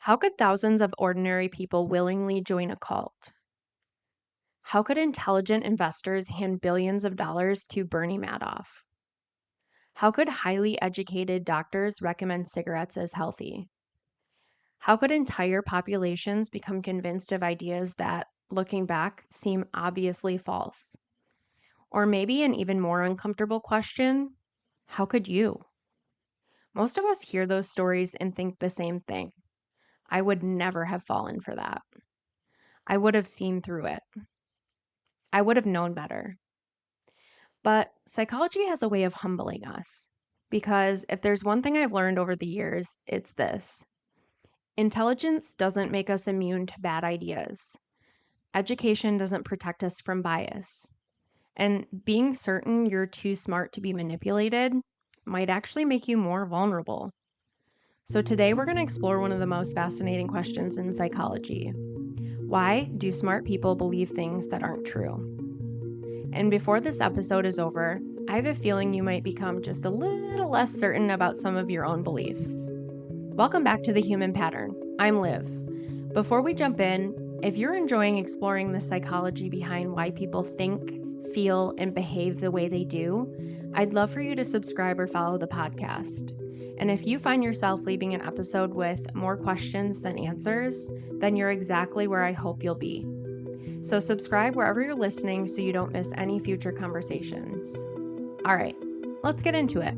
How could thousands of ordinary people willingly join a cult? How could intelligent investors hand billions of dollars to Bernie Madoff? How could highly educated doctors recommend cigarettes as healthy? How could entire populations become convinced of ideas that, looking back, seem obviously false? Or maybe an even more uncomfortable question: how could you? Most of us hear those stories and think the same thing. I would never have fallen for that. I would have seen through it. I would have known better. But psychology has a way of humbling us. Because if there's one thing I've learned over the years, it's this: intelligence doesn't make us immune to bad ideas. Education doesn't protect us from bias. And being certain you're too smart to be manipulated might actually make you more vulnerable. So today we're going to explore one of the most fascinating questions in psychology. Why do smart people believe things that aren't true? And before this episode is over, I have a feeling you might become just a little less certain about some of your own beliefs. Welcome back to The Human Pattern. I'm Liv. Before we jump in, if you're enjoying exploring the psychology behind why people think, feel, and behave the way they do, I'd love for you to subscribe or follow the podcast. And if you find yourself leaving an episode with more questions than answers, then you're exactly where I hope you'll be. So subscribe wherever you're listening so you don't miss any future conversations. All right, let's get into it.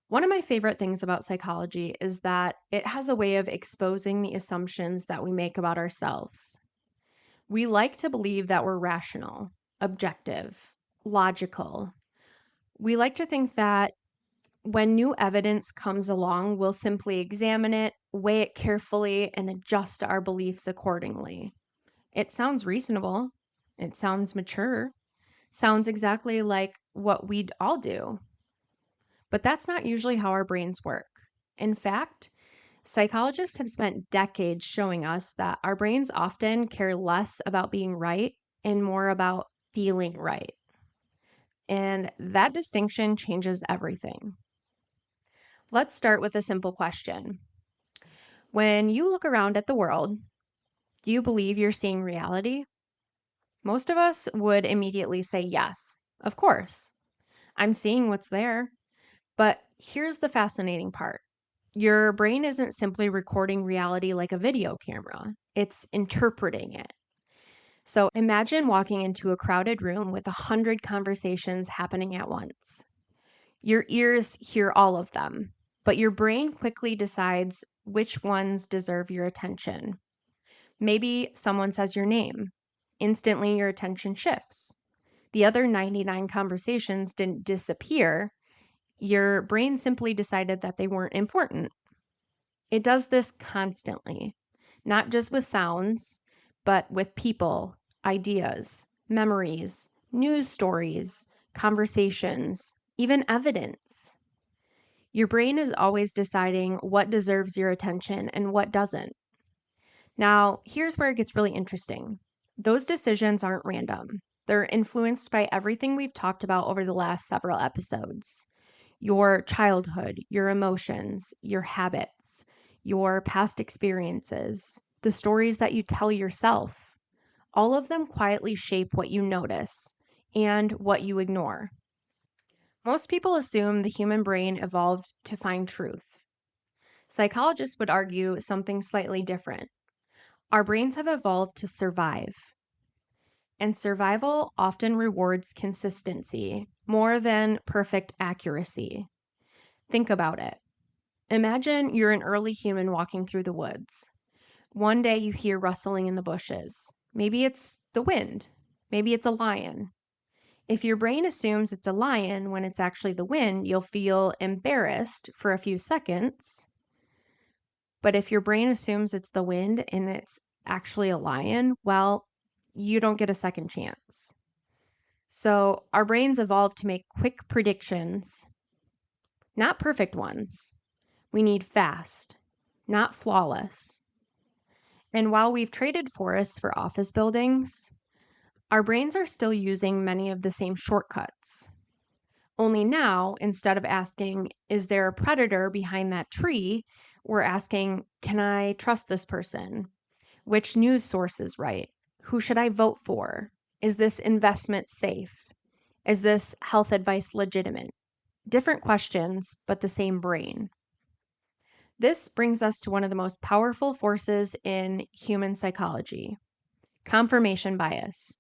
One of my favorite things about psychology is that it has a way of exposing the assumptions that we make about ourselves. We like to believe that we're rational, objective, logical. We like to think that when new evidence comes along, we'll simply examine it, weigh it carefully, and adjust our beliefs accordingly. It sounds reasonable. It sounds mature. Sounds exactly like what we'd all do. But that's not usually how our brains work. In fact, psychologists have spent decades showing us that our brains often care less about being right and more about feeling right. And that distinction changes everything. Let's start with a simple question. When you look around at the world, do you believe you're seeing reality? Most of us would immediately say yes, of course. I'm seeing what's there. But here's the fascinating part. Your brain isn't simply recording reality like a video camera, it's interpreting it. So imagine walking into a crowded room with 100 conversations happening at once. Your ears hear all of them, but your brain quickly decides which ones deserve your attention. Maybe someone says your name. Instantly, your attention shifts. The other 99 conversations didn't disappear. Your brain simply decided that they weren't important. It does this constantly, not just with sounds, but with people, ideas, memories, news stories, conversations, even evidence. Your brain is always deciding what deserves your attention and what doesn't. Now, here's where it gets really interesting. Those decisions aren't random. They're influenced by everything we've talked about over the last several episodes: your childhood, your emotions, your habits, your past experiences, the stories that you tell yourself. All of them quietly shape what you notice and what you ignore. Most people assume the human brain evolved to find truth. Psychologists would argue something slightly different. Our brains have evolved to survive, and survival often rewards consistency more than perfect accuracy. Think about it. Imagine you're an early human walking through the woods. One day you hear rustling in the bushes. Maybe it's the wind. Maybe it's a lion. If your brain assumes it's a lion when it's actually the wind, you'll feel embarrassed for a few seconds. But if your brain assumes it's the wind and it's actually a lion, well, you don't get a second chance. So our brains evolved to make quick predictions, not perfect ones. We need fast, not flawless. And while we've traded forests for office buildings, our brains are still using many of the same shortcuts. Only now, instead of asking, is there a predator behind that tree, We're asking, can I trust this person? Which news source is right? Who should I vote for? Is this investment safe? Is this health advice legitimate? Different questions, but the same brain. This brings us to one of the most powerful forces in human psychology, confirmation bias.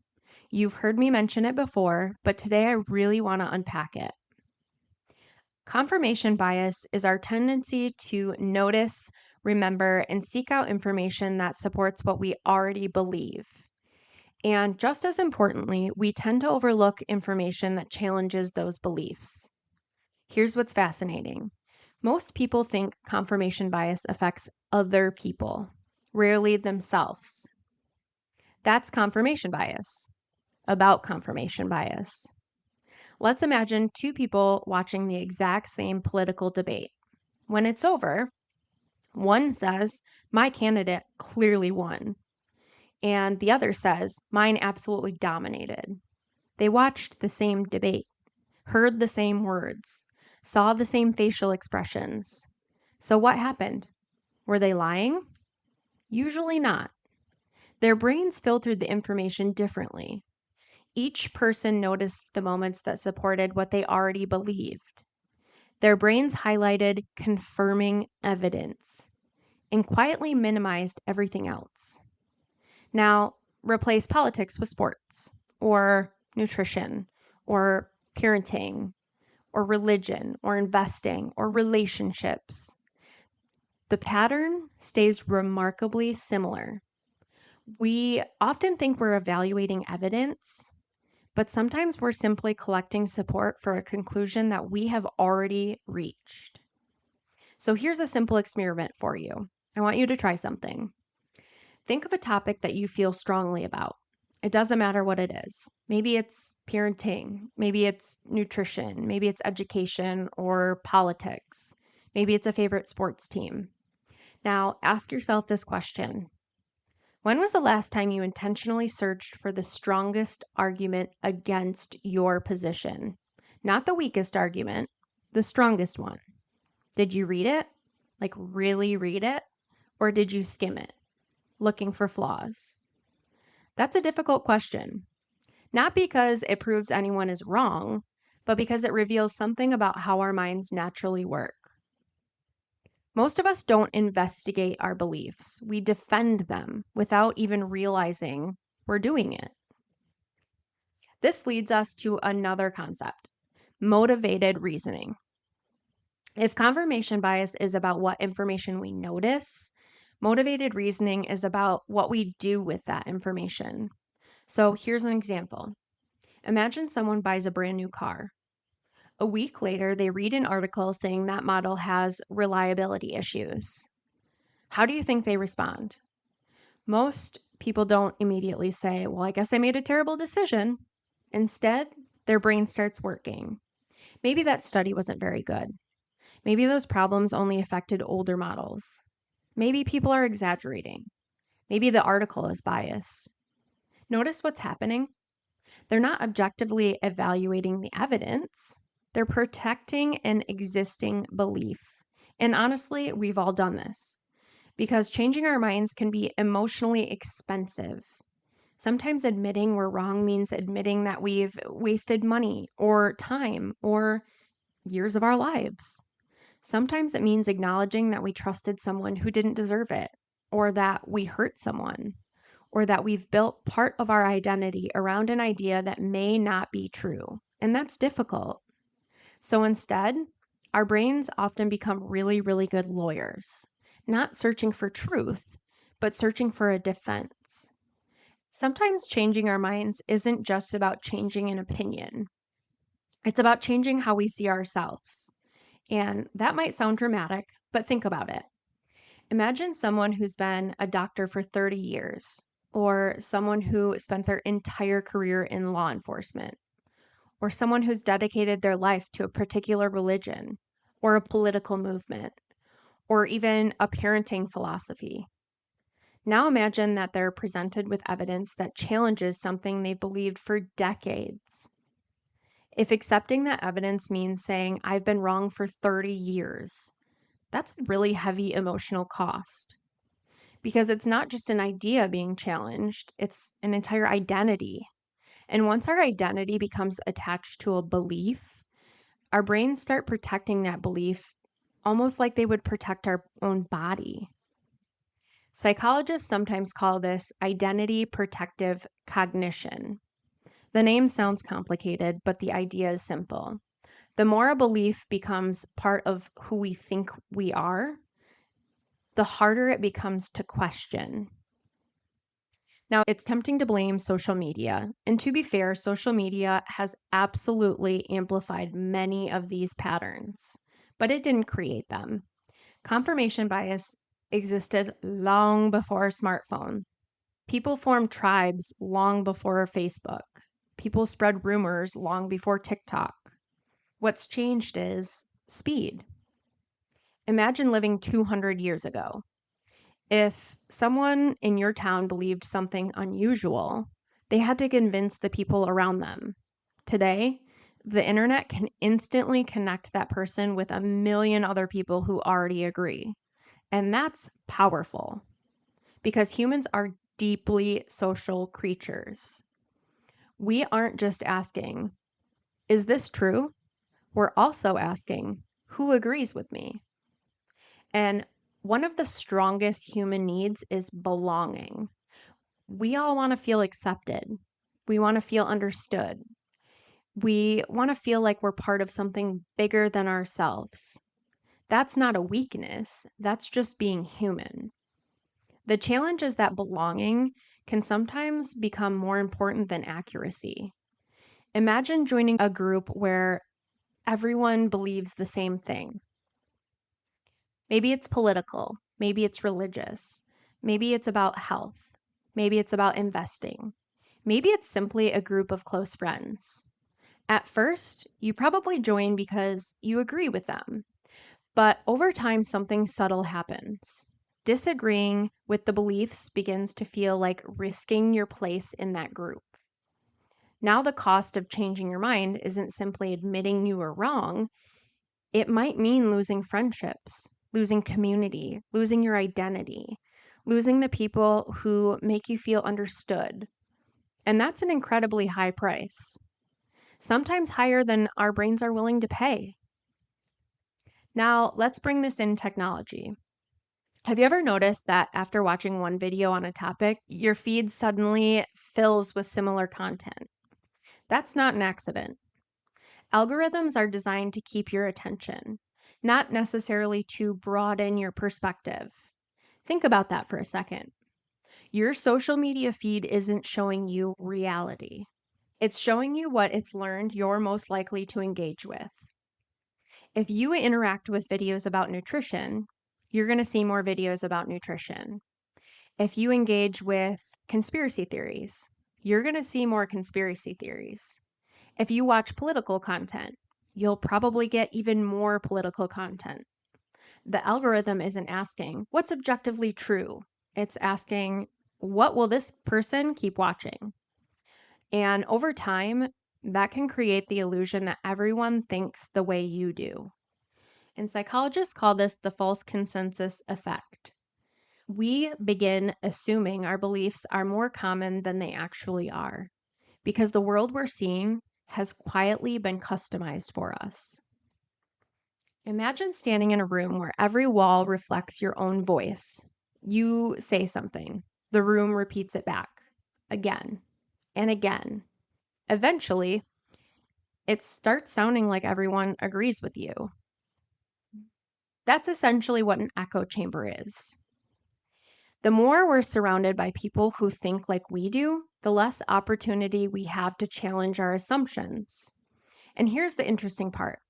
You've heard me mention it before, but today I really want to unpack it. Confirmation bias is our tendency to notice, remember, and seek out information that supports what we already believe. And just as importantly, we tend to overlook information that challenges those beliefs. Here's what's fascinating. Most people think confirmation bias affects other people, rarely themselves. That's confirmation bias, about confirmation bias. Let's imagine two people watching the exact same political debate. When it's over, one says, my candidate clearly won, and the other says, mine absolutely dominated. They watched the same debate, heard the same words, saw the same facial expressions. So what happened? Were they lying? Usually not. Their brains filtered the information differently. Each person noticed the moments that supported what they already believed. Their brains highlighted confirming evidence and quietly minimized everything else. Now, replace politics with sports, or nutrition, or parenting, or religion, or investing, or relationships. The pattern stays remarkably similar. We often think we're evaluating evidence, but sometimes we're simply collecting support for a conclusion that we have already reached. So here's a simple experiment for you. I want you to try something. Think of a topic that you feel strongly about. It doesn't matter what it is. Maybe it's parenting, maybe it's nutrition, maybe it's education or politics. Maybe it's a favorite sports team. Now, ask yourself this question. When was the last time you intentionally searched for the strongest argument against your position? Not the weakest argument, the strongest one. Did you read it? Like really read it? Or did you skim it, looking for flaws? That's a difficult question. Not because it proves anyone is wrong, but because it reveals something about how our minds naturally work. Most of us don't investigate our beliefs. We defend them without even realizing we're doing it. This leads us to another concept, motivated reasoning. If confirmation bias is about what information we notice, motivated reasoning is about what we do with that information. So here's an example. Imagine someone buys a brand new car. A week later, they read an article saying that model has reliability issues. How do you think they respond? Most people don't immediately say, well, I guess I made a terrible decision. Instead, their brain starts working. Maybe that study wasn't very good. Maybe those problems only affected older models. Maybe people are exaggerating. Maybe the article is biased. Notice what's happening. They're not objectively evaluating the evidence. They're protecting an existing belief. And honestly, we've all done this because changing our minds can be emotionally expensive. Sometimes admitting we're wrong means admitting that we've wasted money or time or years of our lives. Sometimes it means acknowledging that we trusted someone who didn't deserve it, or that we hurt someone, or that we've built part of our identity around an idea that may not be true. And that's difficult. So instead, our brains often become really, really good lawyers, not searching for truth, but searching for a defense. Sometimes changing our minds isn't just about changing an opinion. It's about changing how we see ourselves. And that might sound dramatic, but think about it. Imagine someone who's been a doctor for 30 years, or someone who spent their entire career in law enforcement, or someone who's dedicated their life to a particular religion, or a political movement, or even a parenting philosophy. Now imagine that they're presented with evidence that challenges something they've believed for decades. If accepting that evidence means saying, I've been wrong for 30 years, That's a really heavy emotional cost because it's not just an idea being challenged, it's an entire identity. And once our identity becomes attached to a belief, our brains start protecting that belief almost like they would protect our own body. Psychologists sometimes call this identity protective cognition. The name sounds complicated, but the idea is simple. The more a belief becomes part of who we think we are, the harder it becomes to question. Now, it's tempting to blame social media. And to be fair, social media has absolutely amplified many of these patterns, but it didn't create them. Confirmation bias existed long before a smartphone. People formed tribes long before Facebook. People spread rumors long before TikTok. What's changed is speed. Imagine living 200 years ago. If someone in your town believed something unusual, they had to convince the people around them. Today, the internet can instantly connect that person with a million other people who already agree. And that's powerful because humans are deeply social creatures. We aren't just asking, is this true? We're also asking, who agrees with me? And one of the strongest human needs is belonging. We all want to feel accepted. We want to feel understood. We want to feel like we're part of something bigger than ourselves. That's not a weakness, that's just being human. The challenge is that belonging can sometimes become more important than accuracy. Imagine joining a group where everyone believes the same thing. Maybe it's political, maybe it's religious, maybe it's about health, maybe it's about investing, maybe it's simply a group of close friends. At first, you probably join because you agree with them, but over time, something subtle happens. Disagreeing with the beliefs begins to feel like risking your place in that group. Now, the cost of changing your mind isn't simply admitting you were wrong. It might mean losing friendships, losing community, losing your identity, losing the people who make you feel understood. And that's an incredibly high price, sometimes higher than our brains are willing to pay. Now, let's bring this in technology. Have you ever noticed that after watching one video on a topic, your feed suddenly fills with similar content? That's not an accident. Algorithms are designed to keep your attention, not necessarily to broaden your perspective. Think about that for a second. Your social media feed isn't showing you reality. It's showing you what it's learned you're most likely to engage with. If you interact with videos about nutrition, you're going to see more videos about nutrition. If you engage with conspiracy theories, you're going to see more conspiracy theories. If you watch political content, you'll probably get even more political content. The algorithm isn't asking, what's objectively true? It's asking, what will this person keep watching? And over time, that can create the illusion that everyone thinks the way you do. And psychologists call this the false consensus effect. We begin assuming our beliefs are more common than they actually are, because the world we're seeing has quietly been customized for us. Imagine standing in a room where every wall reflects your own voice. You say something, the room repeats it back again and again. Eventually, it starts sounding like everyone agrees with you. That's essentially what an echo chamber is. The more we're surrounded by people who think like we do, the less opportunity we have to challenge our assumptions. And here's the interesting part.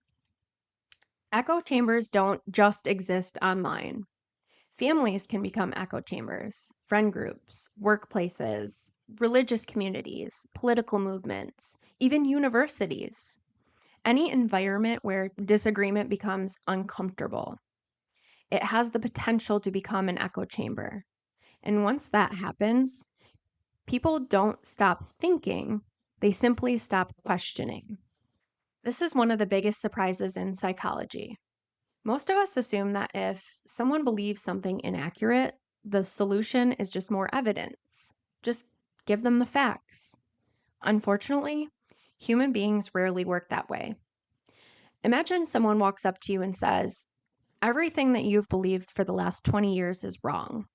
Echo chambers don't just exist online. Families can become echo chambers, friend groups, workplaces, religious communities, political movements, even universities. Any environment where disagreement becomes uncomfortable. It has the potential to become an echo chamber. And once that happens, people don't stop thinking, they simply stop questioning. This is one of the biggest surprises in psychology. Most of us assume that if someone believes something inaccurate, the solution is just more evidence. Just give them the facts. Unfortunately, human beings rarely work that way. Imagine someone walks up to you and says, "Everything that you've believed for the last 20 years is wrong."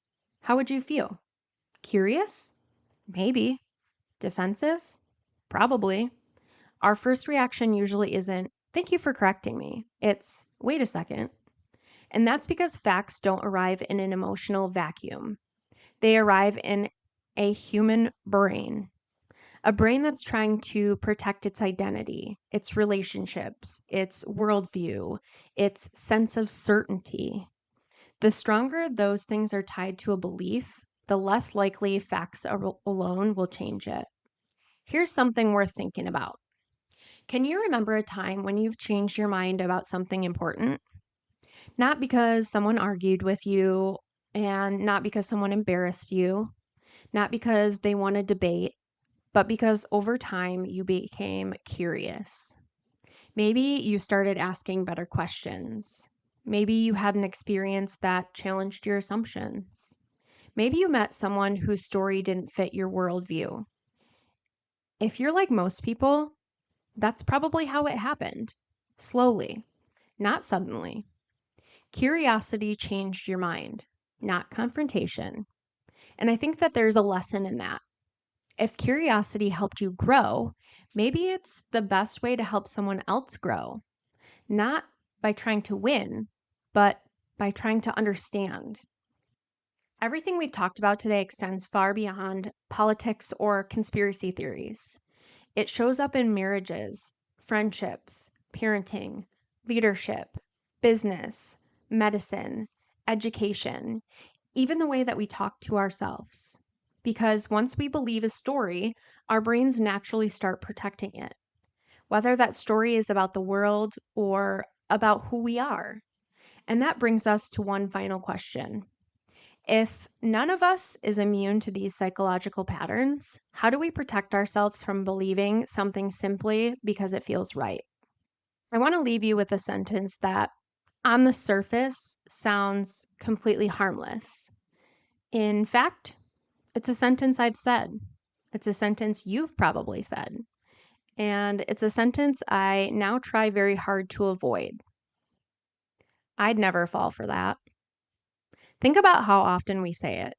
How would you feel? Curious? Maybe. Defensive? Probably. Our first reaction usually isn't, "Thank you for correcting me." It's, "Wait a second." And that's because facts don't arrive in an emotional vacuum. They arrive in a human brain, a brain that's trying to protect its identity, its relationships, its worldview, its sense of certainty. The stronger those things are tied to a belief, the less likely facts alone will change it. Here's something worth thinking about. Can you remember a time when you've changed your mind about something important? Not because someone argued with you, and not because someone embarrassed you, not because they won a debate, but because over time you became curious. Maybe you started asking better questions. Maybe you had an experience that challenged your assumptions. Maybe you met someone whose story didn't fit your worldview. If you're like most people, that's probably how it happened. Slowly, not suddenly. Curiosity changed your mind, not confrontation. And I think that there's a lesson in that. If curiosity helped you grow, maybe it's the best way to help someone else grow, not by trying to win, but by trying to understand. Everything we've talked about today extends far beyond politics or conspiracy theories. It shows up in marriages, friendships, parenting, leadership, business, medicine, education, even the way that we talk to ourselves. Because once we believe a story, our brains naturally start protecting it, whether that story is about the world or about who we are. And that brings us to one final question. If none of us is immune to these psychological patterns, how do we protect ourselves from believing something simply because it feels right? I want to leave you with a sentence that, on the surface, sounds completely harmless. In fact, it's a sentence I've said. It's a sentence you've probably said. And it's a sentence I now try very hard to avoid. I'd never fall for that. Think about how often we say it.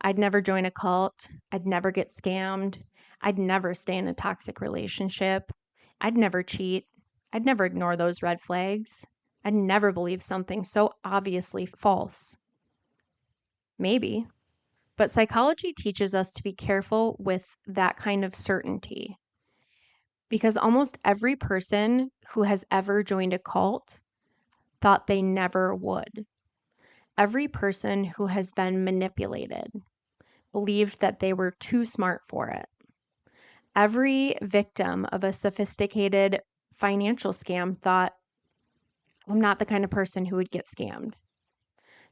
I'd never join a cult. I'd never get scammed. I'd never stay in a toxic relationship. I'd never cheat. I'd never ignore those red flags. I'd never believe something so obviously false. Maybe. But psychology teaches us to be careful with that kind of certainty. Because almost every person who has ever joined a cult thought they never would. Every person who has been manipulated believed that they were too smart for it. Every victim of a sophisticated financial scam thought, "I'm not the kind of person who would get scammed."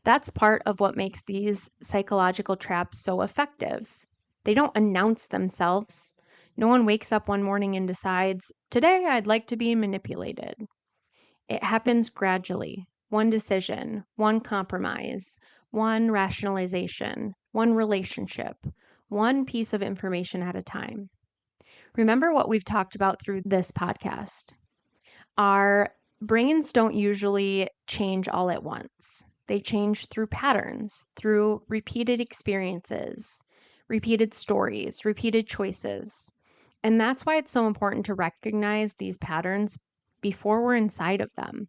That's part of what makes these psychological traps so effective. They don't announce themselves. No one wakes up one morning and decides, "Today I'd like to be manipulated." It happens gradually. One decision, one compromise, one rationalization, one relationship, one piece of information at a time. Remember what we've talked about through this podcast. Our brains don't usually change all at once. They change through patterns, through repeated experiences, repeated stories, repeated choices. And that's why it's so important to recognize these patterns before we're inside of them.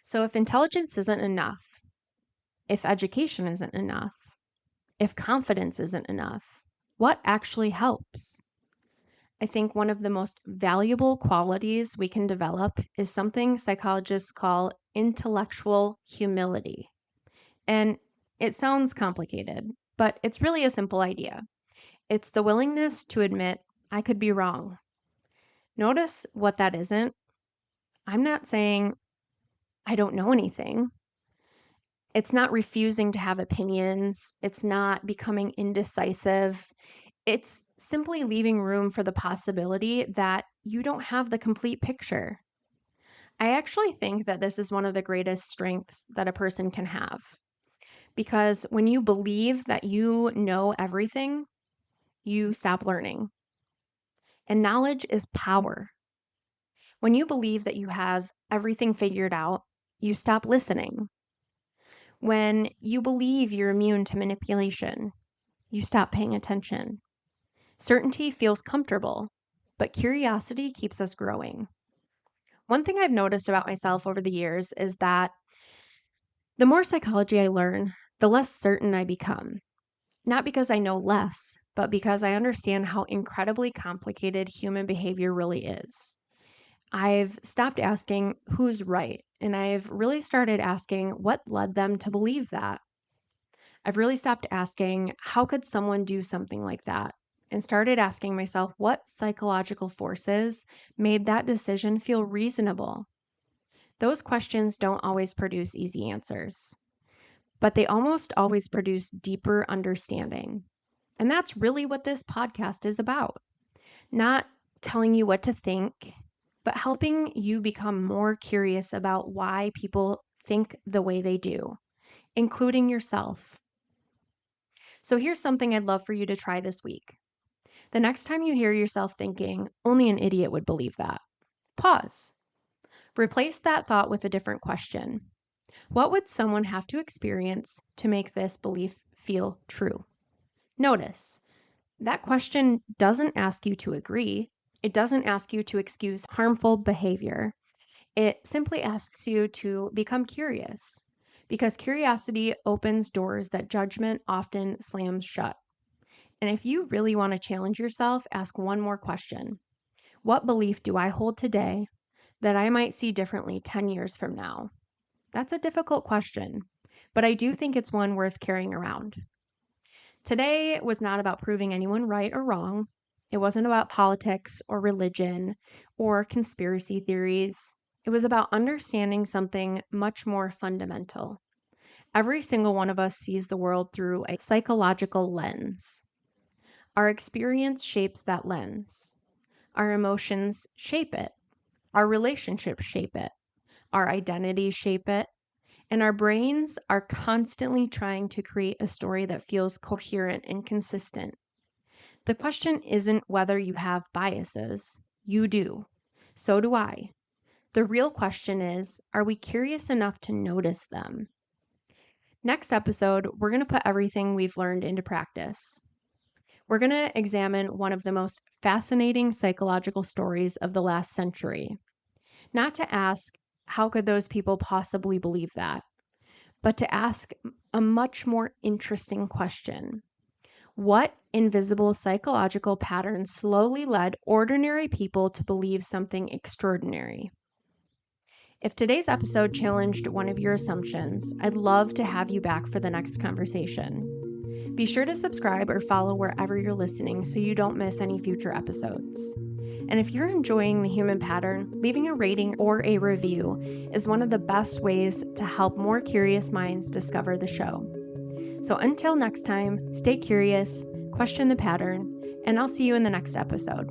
So if intelligence isn't enough, if education isn't enough, if confidence isn't enough, what actually helps? I think one of the most valuable qualities we can develop is something psychologists call intellectual humility. And it sounds complicated, but it's really a simple idea. It's the willingness to admit, "I could be wrong." Notice what that isn't. I'm not saying I don't know anything. It's not refusing to have opinions. It's not becoming indecisive. It's simply leaving room for the possibility that you don't have the complete picture. I actually think that this is one of the greatest strengths that a person can have. Because when you believe that you know everything, you stop learning. And knowledge is power. When you believe that you have everything figured out, you stop listening. When you believe you're immune to manipulation, you stop paying attention. Certainty feels comfortable, but curiosity keeps us growing. One thing I've noticed about myself over the years is that the more psychology I learn, the less certain I become. Not because I know less, but because I understand how incredibly complicated human behavior really is. I've stopped asking who's right, and I've really started asking what led them to believe that. I've really stopped asking how could someone do something like that, and started asking myself what psychological forces made that decision feel reasonable. Those questions don't always produce easy answers, but they almost always produce deeper understanding. And that's really what this podcast is about. Not telling you what to think, but helping you become more curious about why people think the way they do, including yourself. So here's something I'd love for you to try this week. The next time you hear yourself thinking, only an idiot would believe that, pause. Replace that thought with a different question. What would someone have to experience to make this belief feel true? Notice, that question doesn't ask you to agree. It doesn't ask you to excuse harmful behavior. It simply asks you to become curious, because curiosity opens doors that judgment often slams shut. And if you really want to challenge yourself, ask one more question. What belief do I hold today that I might see differently 10 years from now? That's a difficult question, but I do think it's one worth carrying around. Today was not about proving anyone right or wrong. It wasn't about politics or religion or conspiracy theories. It was about understanding something much more fundamental. Every single one of us sees the world through a psychological lens. Our experience shapes that lens. Our emotions shape it. Our relationships shape it. Our identities shape it. And our brains are constantly trying to create a story that feels coherent and consistent. The question isn't whether you have biases. You do. So do I. The real question is, are we curious enough to notice them? Next episode, we're going to put everything we've learned into practice. We're going to examine one of the most fascinating psychological stories of the last century. Not to ask, how could those people possibly believe that? But to ask a much more interesting question. What invisible psychological pattern slowly led ordinary people to believe something extraordinary? If today's episode challenged one of your assumptions, I'd love to have you back for the next conversation. Be sure to subscribe or follow wherever you're listening so you don't miss any future episodes. And if you're enjoying the human pattern, leaving a rating or a review is one of the best ways to help more curious minds discover the show. So until next time, stay curious, question the pattern, and I'll see you in the next episode.